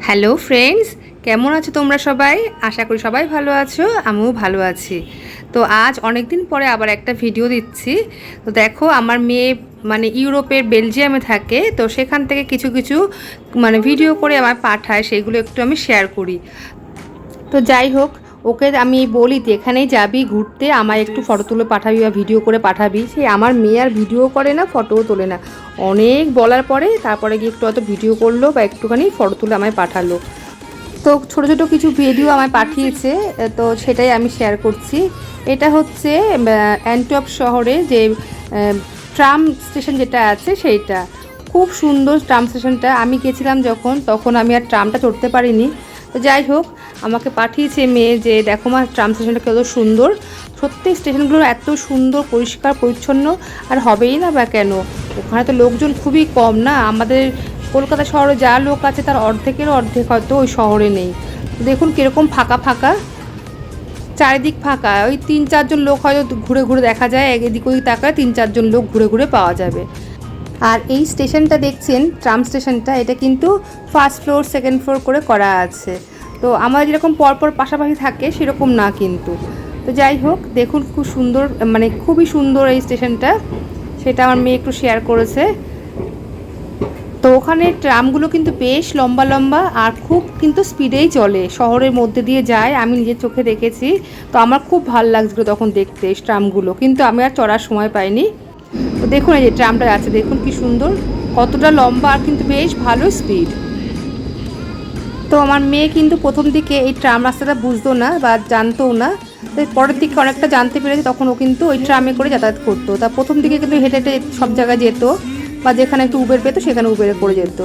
Hello friends, কেমন আছো তোমরা সবাই? আশা করি সবাই ভালো আছো, আমিও ভালো আছি। তো আজ অনেক দিন পরে আবার একটা ভিডিও দিচ্ছি। তো দেখো, আমার মেয়ে ইউরোপের বেলজিয়ামে থাকে, তো সেখান থেকে কিছু কিছু ভিডিও করে আমার পাঠায়, সেগুলো একটু আমি শেয়ার করি। তো যাই হোক, ওকে আমি বলি যে এখানেই যাবি ঘুরতে, আমায় একটু ফটো তুলে পাঠাবি বা ভিডিও করে পাঠাবি। সে আমার মেয়ে আর ভিডিও করে না, ফটোও তোলে না। অনেক বলার পরে তারপরে গিয়ে একটু হয়তো ভিডিও করলো বা একটুখানি ফটো তুলে আমায় পাঠালো। তো ছোটো ছোটো কিছু ভিডিও আমায় পাঠিয়েছে, তো সেটাই আমি শেয়ার করছি। এটা হচ্ছে অ্যান্টওয়ার্প শহরে যে ট্রাম স্টেশন যেটা আছে সেইটা। খুব সুন্দর ট্রাম স্টেশনটা। আমি গেছিলাম তখন আমি আর ট্রামটা চড়তে পারিনি। তো যাই হোক, আমাকে পাঠিয়েছে মেয়ে যে দেখো মা, ট্রাম স্টেশনটা কত সুন্দর। সত্যি স্টেশনগুলো এত সুন্দর, পরিষ্কার পরিচ্ছন্ন। আর হবেই না বা কেন, ওখানে তো লোকজন খুবই কম না। আমাদের কলকাতা শহরে যা লোক আছে তার অর্ধেকেরও অর্ধেক হয়তো ওই শহরে নেই। দেখুন কীরকম ফাঁকা ফাঁকা, চারিদিক ফাঁকা। ওই 3-4 জন লোক হয়তো ঘুরে ঘুরে দেখা যায়, এদিক ওদিক তাকায় 3-4 জন লোক ঘুরে ঘুরে পাওয়া যাবে। আর এই স্টেশনটা দেখছেন, ট্রাম স্টেশনটা, এটা কিন্তু ফার্স্ট ফ্লোর সেকেন্ড ফ্লোর করে করা আছে। তো আমাদের যেরকম পরপর পাশাপাশি থাকে সেরকম না কিন্তু। তো যাই হোক, দেখুন খুব সুন্দর, খুবই সুন্দর এই স্টেশনটা। সেটা আমার মেয়ে একটু শেয়ার করেছে। তো ওখানে ট্রামগুলো কিন্তু বেশ লম্বা লম্বা আর খুব কিন্তু স্পিডেই চলে, শহরের মধ্যে দিয়ে যায়। আমি নিজের চোখে দেখেছি। তো আমার খুব ভালো লাগছিলো তখন দেখতে এই ট্রামগুলো, কিন্তু আমি আর চড়ার সময় পাইনি। তো দেখুন এই যে ট্রামটা আছে, দেখুন কি সুন্দর, কতটা লম্বা আর কিন্তু বেশ ভালো স্পিড। তো আমার মেয়ে কিন্তু প্রথম দিকে এই ট্রাম রাস্তাটা বুঝতো না বা জানতোও না। তো পরের দিকে অনেকটা জানতে পেরেছে, তখন ও কিন্তু ওই ট্রামে করে যাতায়াত করতো। তা প্রথম দিকে কিন্তু হেঁটে হেঁটে সব জায়গায় যেত, বা যেখানে একটু উবের পেতো সেখানে উবেরে করে যেত।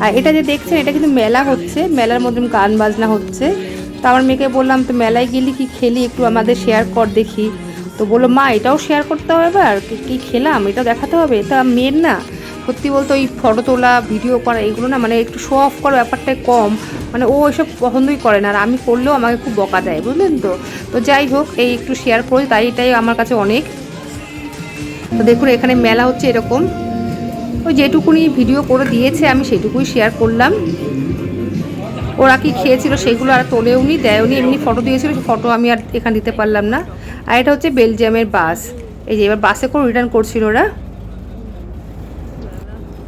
আর এটা যে দেখছেন, এটা কিন্তু মেলা হচ্ছে, মেলার মধ্যে গান বাজনা হচ্ছে। তো আমার মেয়েকে বললাম, তো মেলায় গেলি কি খেলি একটু আমাদের শেয়ার কর দেখি। তো বললো, মা এটাও শেয়ার করতে হবে, এবার কী খেলাম এটাও দেখাতে হবে। তা মেয়ের না সত্যি বলতো ওই ফটো তোলা ভিডিও করা এগুলো না, একটু শো অফ করা ব্যাপারটাই কম। ও এসব পছন্দই করে না, আর আমি করলেও আমাকে খুব বকা দেয়, বুঝলেন তো। তো যাই হোক, এই একটু শেয়ার করি, তাই এটাই আমার কাছে অনেক। তো দেখুন এখানে মেলা হচ্ছে এরকম, ওই যেটুকুনি ভিডিও করে দিয়েছে আমি সেটুকুই শেয়ার করলাম। ওরা কি খেয়েছিল সেগুলো আর তোলেওনি দেয়ওনি, এমনি ফটো দিয়েছিল, ফটো আমি আর এখানে দিতে পারলাম না। আর এটা হচ্ছে বেলজিয়ামের বাস। এই যে এবার বাসে করে রিটার্ন করছিল ওরা।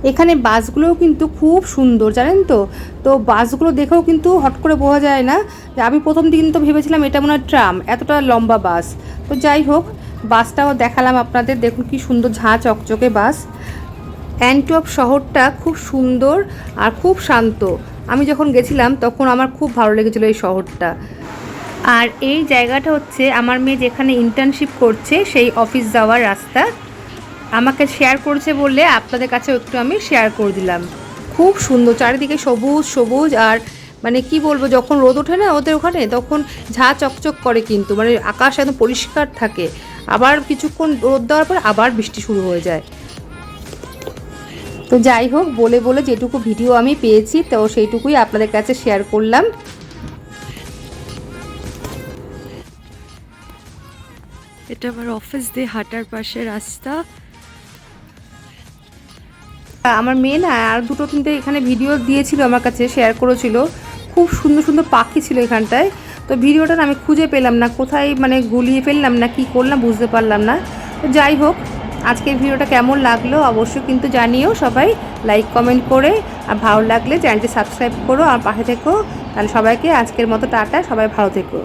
এখানে বাসগুলোও কিন্তু খুব সুন্দর, জানেন তো। তো বাসগুলো দেখেও কিন্তু হট করে বোঝা যায় না যে, আমি প্রথম দিন তো ভেবেছিলাম এটা মনে হয় ট্রাম, এতটা লম্বা বাস। তো যাই হোক, বাসটাও দেখালাম আপনাদের, দেখুন কি সুন্দর ঝাঁ চকচকে বাস। অ্যান্টওয়ার্প শহরটা খুব সুন্দর আর খুব শান্ত। আমি যখন গেছিলাম তখন আমার খুব ভালো লেগেছিলো এই শহরটা। আর এই জায়গাটা হচ্ছে আমার মেয়ে যেখানে ইন্টার্নশিপ করছে সেই অফিস যাওয়ার রাস্তা। আমাকে শেয়ার করছে বললে আপনাদের কাছে একটু আমি শেয়ার করে দিলাম। খুব সুন্দর, চারিদিকে সবুজ সবুজ। আর কি বলবো, যখন রোদ ওঠে না ওদের ওখানে, তখন ঝাঁ চকচক করে, কিন্তু আকাশ একদম পরিষ্কার থাকে। আবার কিছুক্ষণ রোদ দেওয়ার পর আবার বৃষ্টি শুরু হয়ে যায়। তো যাই হোক, বলে বলে যেটুকু ভিডিও আমি পেয়েছি তো সেইটুকুই আপনাদের কাছে শেয়ার করলাম। এটা আমার অফিস দিয়ে হাঁটার পাশে রাস্তা। আমার মেয়ে না আর 2-3টে এখানে ভিডিও দিয়েছিল, আমার কাছে শেয়ার করেছিল। খুব সুন্দর সুন্দর পাখি ছিল এখানটায়। তো ভিডিওটা না আমি খুঁজে পেলাম না, কোথায় গুলিয়ে ফেললাম না কি করলাম বুঝতে পারলাম না। তো যাই হোক, আজকের ভিডিওটা কেমন লাগলো অবশ্যই কিন্তু জানিও সবাই, লাইক কমেন্ট করে। আর ভালো লাগলে চ্যানেলটি সাবস্ক্রাইব করো আর পাশে থেকো। তাহলে সবাইকে আজকের মতো টাটা, সবাই ভালো থেকো।